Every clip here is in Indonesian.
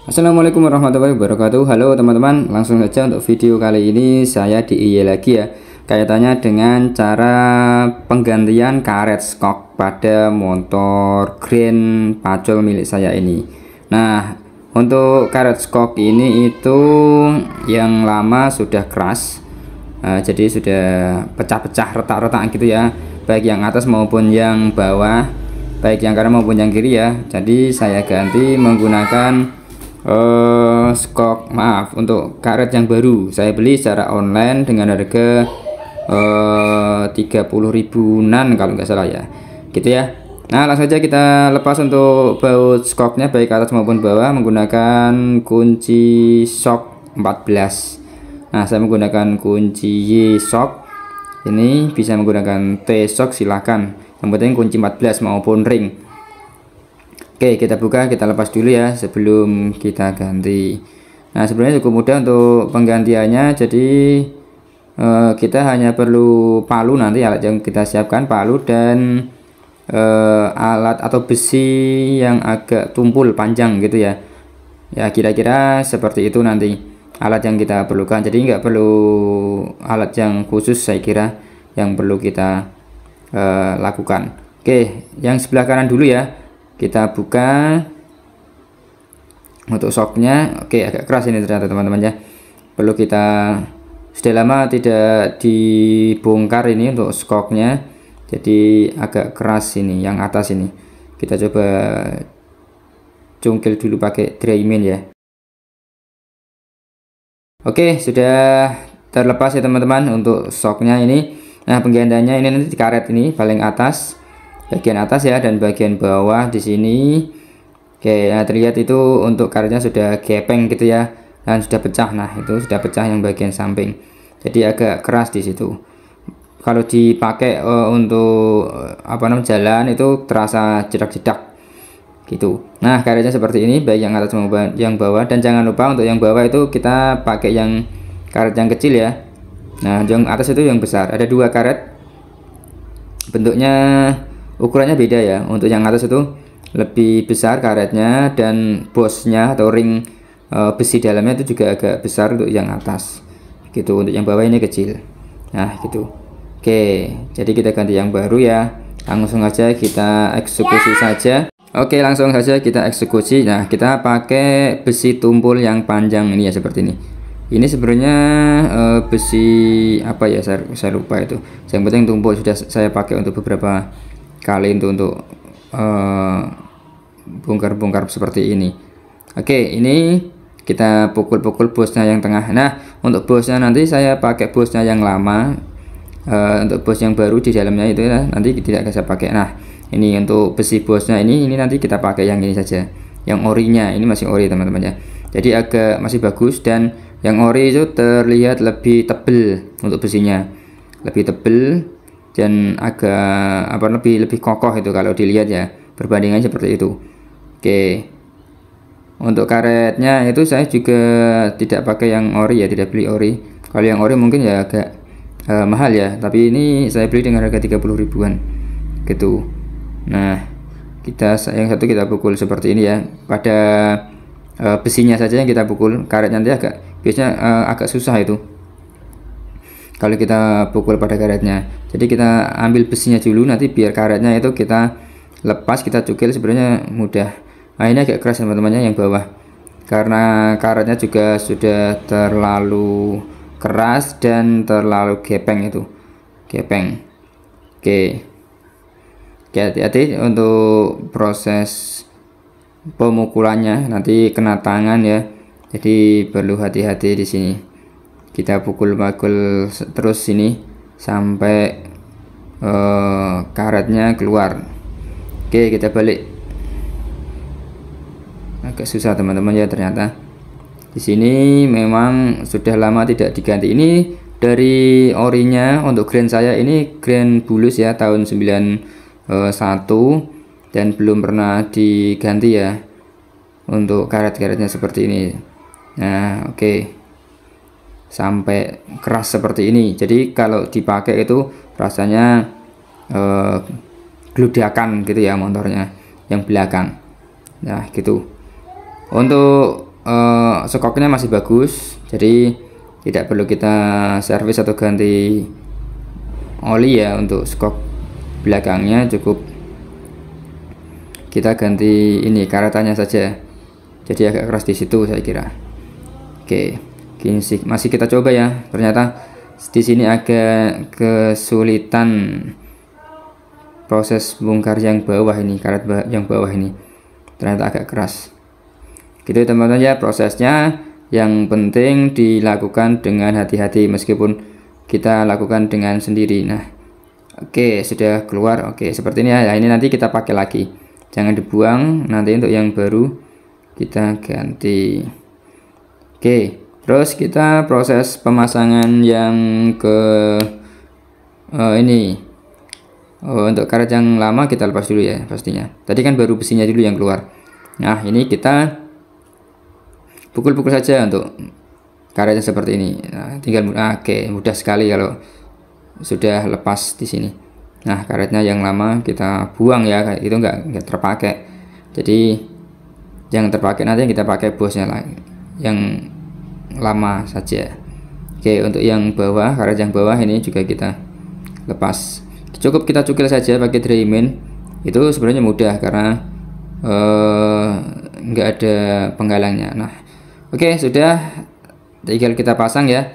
Assalamualaikum warahmatullahi wabarakatuh. Halo teman-teman, langsung saja untuk video kali ini saya di IY lagi ya, kaitannya dengan cara penggantian karet skok pada motor Grand Pacul milik saya ini. Nah, untuk karet skok ini itu yang lama sudah keras, jadi sudah pecah-pecah, retak-retak gitu ya, baik yang atas maupun yang bawah, baik yang kanan maupun yang kiri ya. Jadi saya ganti menggunakan skok, maaf, untuk karet yang baru saya beli secara online dengan harga 30 ribuan kalau nggak salah ya, gitu ya. Nah, langsung saja kita lepas untuk baut skoknya baik atas maupun bawah menggunakan kunci shock 14. Nah, saya menggunakan kunci Y shock, ini bisa menggunakan T shock silahkan, yang penting kunci 14 maupun ring. Oke, kita buka, kita lepas dulu ya sebelum kita ganti. Nah, sebenarnya cukup mudah untuk penggantiannya. Jadi kita hanya perlu palu, nanti alat yang kita siapkan palu dan alat atau besi yang agak tumpul panjang gitu ya. Ya, kira-kira seperti itu nanti alat yang kita perlukan. Jadi nggak perlu alat yang khusus, saya kira yang perlu kita lakukan. Oke, yang sebelah kanan dulu ya. Kita buka untuk shocknya. Oke, agak keras ini ternyata teman-teman ya, perlu kita, sudah lama tidak dibongkar ini untuk skoknya, jadi agak keras ini yang atas ini. Kita coba cungkil dulu pakai Dremel ya. Oke, sudah terlepas ya teman-teman untuk shocknya ini. Nah, penggantiannya ini nanti di karet ini paling atas, bagian atas ya, dan bagian bawah di sini. Oke, nah terlihat itu untuk karetnya sudah gepeng gitu ya, dan sudah pecah. Nah, itu sudah pecah yang bagian samping, jadi agak keras di situ. Kalau dipakai untuk apa namanya jalan itu terasa jedak-jedak gitu. Nah, karetnya seperti ini baik yang atas maupun yang bawah, dan jangan lupa untuk yang bawah itu kita pakai yang karet yang kecil ya. Nah, yang atas itu yang besar. Ada dua karet, bentuknya ukurannya beda ya. Untuk yang atas itu lebih besar karetnya, dan bosnya atau ring besi dalamnya itu juga agak besar untuk yang atas gitu. Untuk yang bawah ini kecil. Nah, gitu. Oke, jadi kita ganti yang baru ya. Langsung aja kita eksekusi saja. Oke, langsung saja kita eksekusi. Nah, kita pakai besi tumpul yang panjang ini ya, seperti ini. Ini sebenarnya besi apa ya, saya lupa itu. Yang penting tumpul sudah saya pakai untuk beberapa kali untuk bongkar-bongkar seperti ini. Oke, ini kita pukul-pukul bosnya yang tengah. Nah, untuk bosnya nanti saya pakai bosnya yang lama. Untuk bos yang baru di dalamnya itu ya, nanti tidak saya pakai. Nah, ini untuk besi bosnya ini nanti kita pakai yang ini saja, yang orinya. Ini masih ori teman-teman ya, jadi agak masih bagus, dan yang ori itu terlihat lebih tebel untuk besinya, lebih tebel dan agak apa, lebih kokoh itu kalau dilihat ya, perbandingan seperti itu. Oke, untuk karetnya itu saya juga tidak pakai yang ori ya, tidak beli ori. Kalau yang ori mungkin ya agak mahal ya, tapi ini saya beli dengan harga 30 ribuan gitu. Nah, yang satu kita pukul seperti ini ya, pada besinya saja yang kita pukul. Karet nanti biasanya agak susah itu kalau kita pukul pada karetnya. Jadi kita ambil besinya dulu, nanti biar karetnya itu kita lepas, kita cukil, sebenarnya mudah. Nah, ini agak keras teman-temannya yang bawah, karena karetnya juga sudah terlalu keras dan terlalu gepeng itu, gepeng. Oke, hati-hati untuk proses pemukulannya, nanti kena tangan ya, jadi perlu hati-hati di sini. Kita pukul-pukul terus sini sampai karetnya keluar. Oke, kita balik. Agak susah teman-teman ya ternyata. Di sini memang sudah lama tidak diganti. Ini dari orinya untuk grand saya ini grand bulus ya, tahun 91, dan belum pernah diganti ya untuk karet-karetnya seperti ini. Nah, oke, sampai keras seperti ini. Jadi kalau dipakai itu rasanya gludakan gitu ya motornya yang belakang. Nah, gitu. Untuk skoknya masih bagus, jadi tidak perlu kita servis atau ganti oli ya. Untuk skok belakangnya cukup kita ganti ini karetannya saja, jadi agak keras di situ saya kira. Oke, gini sih masih kita coba ya. Ternyata di sini agak kesulitan proses bongkar yang bawah ini, karet yang bawah ini ternyata agak keras gitu teman-teman ya. Prosesnya yang penting dilakukan dengan hati-hati meskipun kita lakukan dengan sendiri. Nah oke, sudah keluar. Oke, seperti ini ya. Ini nanti kita pakai lagi, jangan dibuang, nanti untuk yang baru kita ganti. Oke, terus kita proses pemasangan yang ke ini. Untuk karet yang lama kita lepas dulu ya pastinya. Tadi kan baru besinya dulu yang keluar. Nah ini kita pukul-pukul saja untuk karetnya seperti ini. Nah, tinggal oke, mudah sekali kalau sudah lepas di sini. Nah karetnya yang lama kita buang ya, kayak itu nggak terpakai. Jadi yang terpakai nanti kita pakai bosnya lagi, yang lama saja. Oke, untuk yang bawah, karet yang bawah ini juga kita lepas. Cukup kita cukil saja pakai Dremel, itu sebenarnya mudah karena nggak ada penghalangnya. Nah oke, sudah, tinggal kita pasang ya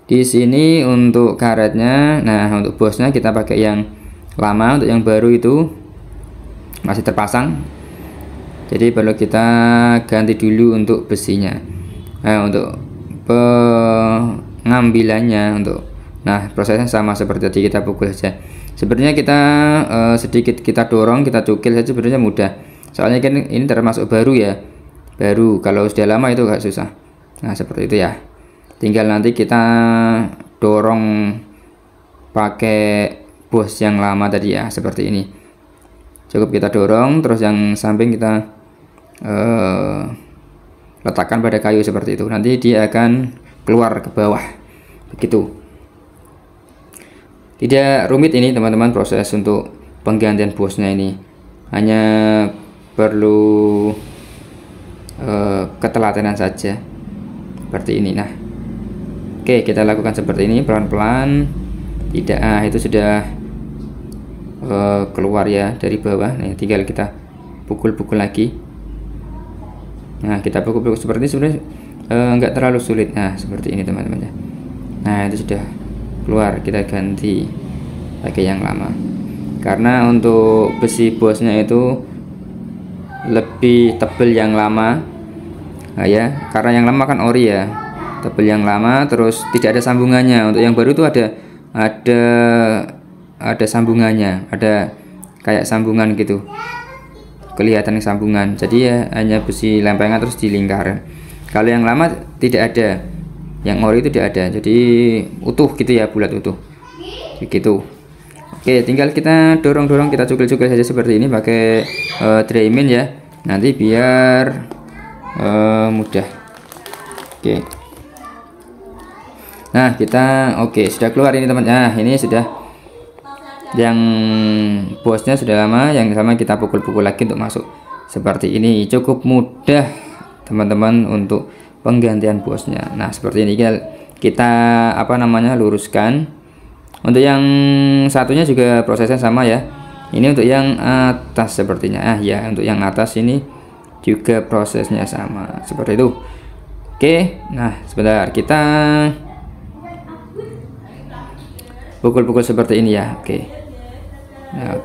di sini untuk karetnya. Nah untuk bosnya kita pakai yang lama, untuk yang baru itu masih terpasang, jadi perlu kita ganti dulu untuk besinya. Nah untuk pengambilannya, nah prosesnya sama seperti tadi, kita pukul saja. Sebenarnya kita sedikit kita dorong, kita cukil saja sebenarnya mudah, soalnya kan ini termasuk baru ya, baru. Kalau sudah lama itu agak susah. Nah seperti itu ya, tinggal nanti kita dorong pakai bos yang lama tadi ya, seperti ini. Cukup kita dorong, terus yang samping kita letakkan pada kayu seperti itu, nanti dia akan keluar ke bawah begitu. Tidak rumit ini teman-teman, proses untuk penggantian bosnya ini hanya perlu ketelatenan saja seperti ini. Nah oke, kita lakukan seperti ini pelan-pelan. Tidak, itu sudah keluar ya dari bawah. Nah tinggal kita pukul-pukul lagi. Nah kita pukul-pukul seperti ini sebenarnya nggak terlalu sulit. Nah seperti ini teman-teman ya. Nah itu sudah keluar, kita ganti pakai yang lama karena untuk besi bosnya itu lebih tebal yang lama. Nah ya, karena yang lama kan ori ya, tebal yang lama, terus tidak ada sambungannya. Untuk yang baru itu ada sambungannya, ada kayak sambungan gitu, kelihatan sambungan, jadi ya hanya besi lempengan terus dilingkar. Kalau yang lama tidak ada, yang ori itu tidak ada, jadi utuh gitu ya, bulat utuh begitu. Oke, tinggal kita dorong-dorong, kita cukil-cukil saja seperti ini pakai Dremel ya, nanti biar mudah. Oke, nah kita sudah keluar ini teman. Nah ini sudah, yang bosnya sudah lama, yang sama kita pukul-pukul lagi untuk masuk seperti ini. Cukup mudah teman-teman untuk penggantian bosnya. Nah seperti ini kita luruskan. Untuk yang satunya juga prosesnya sama ya, ini untuk yang atas sepertinya. Ya untuk yang atas ini juga prosesnya sama seperti itu. Oke, nah sebentar, kita pukul-pukul seperti ini ya. Nah,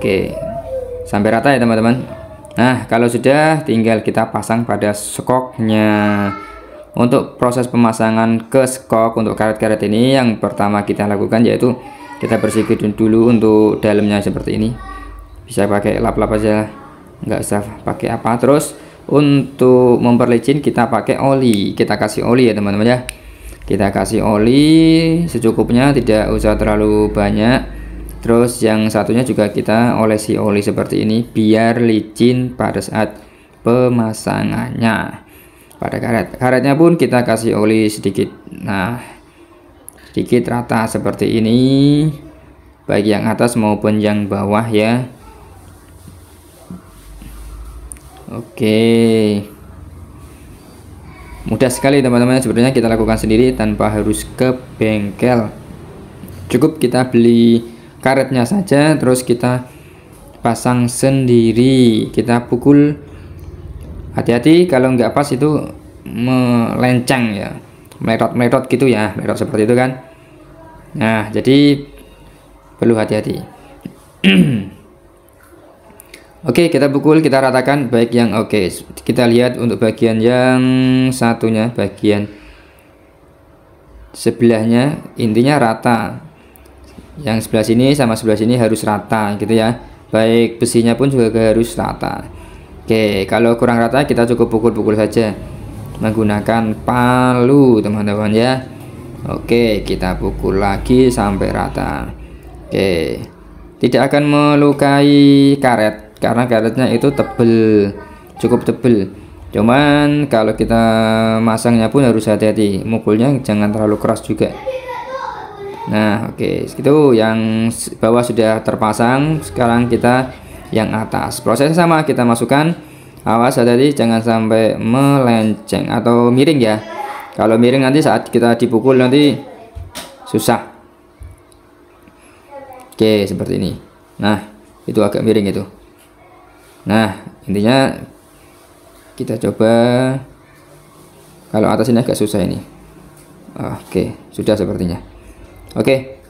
sampai rata ya teman-teman. Nah kalau sudah, tinggal kita pasang pada skoknya. Untuk proses pemasangan ke skok untuk karet-karet ini, yang pertama kita lakukan yaitu kita bersihkan dulu untuk dalamnya seperti ini. Bisa pakai lap-lap aja, nggak usah pakai apa. Terus untuk memperlicin kita pakai oli, kita kasih oli ya teman-teman ya. Kita kasih oli secukupnya, tidak usah terlalu banyak. Terus yang satunya juga kita olesi oli seperti ini biar licin pada saat pemasangannya. Pada karetnya pun kita kasih oli sedikit, nah sedikit rata seperti ini, baik yang atas maupun yang bawah ya. Oke, Mudah sekali teman-teman, sebenarnya kita lakukan sendiri tanpa harus ke bengkel. Cukup kita beli karetnya saja, terus kita pasang sendiri, kita pukul. Hati-hati kalau nggak pas itu melenceng ya, meletot gitu ya, meletot seperti itu kan. Nah, jadi perlu hati-hati. Oke, kita pukul, kita ratakan baik yang oke. Kita lihat untuk bagian yang satunya, bagian sebelahnya intinya rata. Yang sebelah sini sama sebelah sini harus rata gitu ya. Baik besinya pun juga harus rata. Oke, kalau kurang rata kita cukup pukul-pukul saja menggunakan palu teman-teman ya. Oke, kita pukul lagi sampai rata. Oke, tidak akan melukai karet karena karetnya itu tebel, cukup tebel. Cuman kalau kita masangnya pun harus hati-hati, mukulnya jangan terlalu keras juga. Nah, oke, itu yang bawah sudah terpasang. Sekarang kita yang atas. Prosesnya sama, kita masukkan. Awas hati-hati jangan sampai melenceng atau miring ya. Kalau miring nanti saat kita dipukul nanti susah. Oke, seperti ini. Nah, itu agak miring itu. Nah, intinya kita coba. Kalau atas ini agak susah ini. Oke, sudah sepertinya. Oke.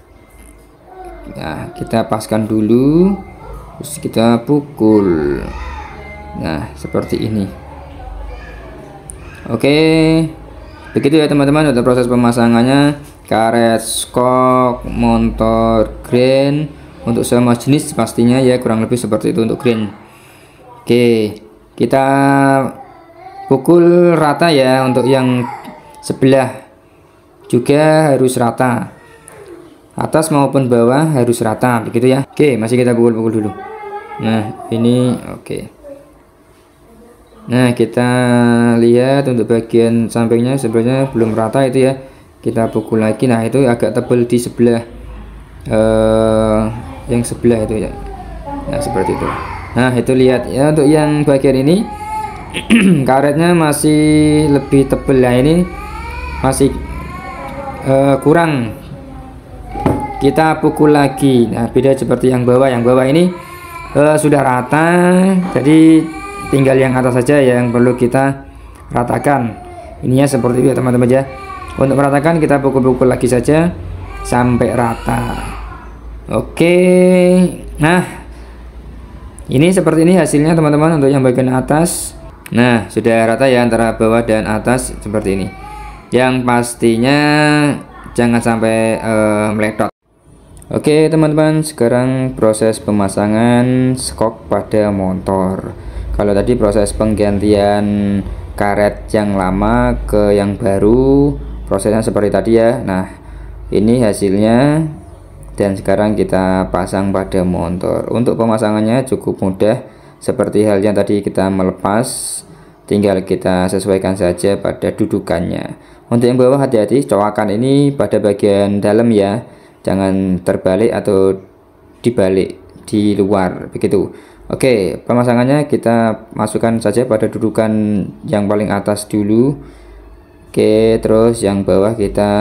Nah, kita paskan dulu. Terus kita pukul. Nah, seperti ini. Oke. Begitu ya teman-teman untuk proses pemasangannya karet skok motor grain untuk semua jenis pastinya ya, kurang lebih seperti itu untuk grain. Oke, kita pukul rata ya, untuk yang sebelah juga harus rata, atas maupun bawah harus rata begitu ya. Oke, masih kita pukul-pukul dulu. Nah, ini oke. Nah, kita lihat untuk bagian sampingnya sebenarnya belum rata itu ya. Kita pukul lagi. Nah, itu agak tebal di sebelah yang sebelah itu ya. Nah, seperti itu. Nah, itu lihat ya, untuk yang bagian ini karetnya masih lebih tebal ya, ini masih kurang. Kita pukul lagi. Nah, beda seperti yang bawah. Yang bawah ini sudah rata, jadi tinggal yang atas saja yang perlu kita ratakan. Ininya seperti itu ya teman-teman ya. Untuk meratakan kita pukul-pukul lagi saja sampai rata. Oke. Nah, ini seperti ini hasilnya teman-teman untuk yang bagian atas. Nah, sudah rata ya antara bawah dan atas seperti ini. Yang pastinya jangan sampai meletot. Oke teman-teman, sekarang proses pemasangan skok pada motor. Kalau tadi proses penggantian karet yang lama ke yang baru, prosesnya seperti tadi ya. Nah, ini hasilnya. Dan sekarang kita pasang pada motor. Untuk pemasangannya cukup mudah, seperti halnya tadi kita melepas, tinggal kita sesuaikan saja pada dudukannya. Untuk yang bawah hati-hati, cowakan ini pada bagian dalam ya, jangan terbalik atau dibalik di luar begitu. Oke, pemasangannya kita masukkan saja pada dudukan yang paling atas dulu. Oke, terus yang bawah kita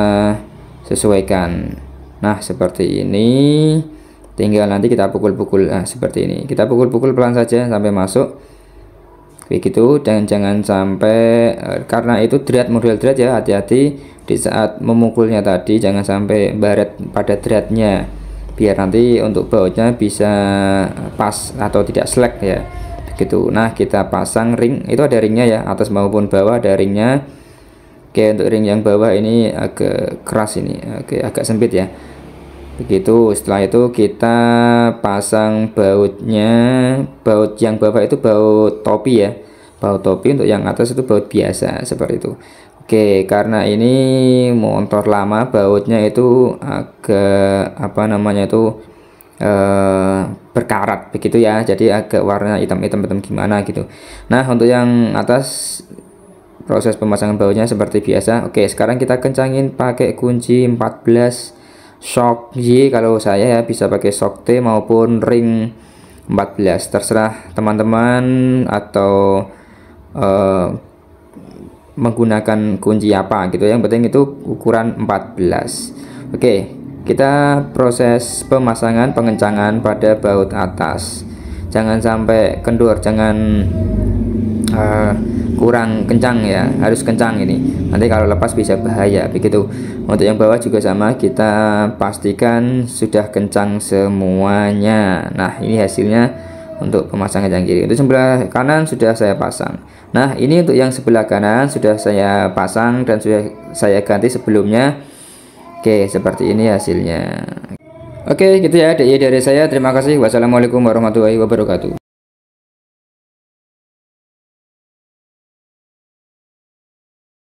sesuaikan. Nah, seperti ini. Tinggal nanti kita pukul-pukul. Nah, seperti ini. Kita pukul-pukul pelan saja sampai masuk. Begitu, dan jangan sampai karena itu drat, model drat ya, hati-hati di saat memukulnya tadi, jangan sampai baret pada dratnya. Biar nanti untuk bautnya bisa pas atau tidak slack ya. Begitu. Nah, kita pasang ring. Itu ada ringnya ya, atas maupun bawah ada ringnya. Oke, untuk ring yang bawah ini agak keras ini. Oke, agak sempit ya. Begitu. Setelah itu kita pasang bautnya. Baut yang bawah itu baut topi ya, baut topi. Untuk yang atas itu baut biasa seperti itu. Oke, karena ini motor lama, bautnya itu agak apa namanya itu berkarat begitu ya, jadi agak warna hitam-hitam gimana gitu. Nah, untuk yang atas proses pemasangan bautnya seperti biasa. Oke, sekarang kita kencangin pakai kunci 14 shock Y. Kalau saya ya bisa pakai shock T maupun ring 14, terserah teman-teman atau menggunakan kunci apa gitu. Yang penting itu ukuran 14. Oke, kita proses pemasangan pengencangan pada baut atas. Jangan sampai kendor, jangan kurang kencang ya, harus kencang ini. Nanti kalau lepas bisa bahaya begitu. Untuk yang bawah juga sama, kita pastikan sudah kencang semuanya. Nah, ini hasilnya untuk pemasangan yang kiri. Untuk sebelah kanan sudah saya pasang. Nah, ini untuk yang sebelah kanan sudah saya pasang dan sudah saya ganti sebelumnya. Oke, seperti ini hasilnya. Oke, gitu ya DIY dari saya. Terima kasih. Wassalamualaikum warahmatullahi wabarakatuh.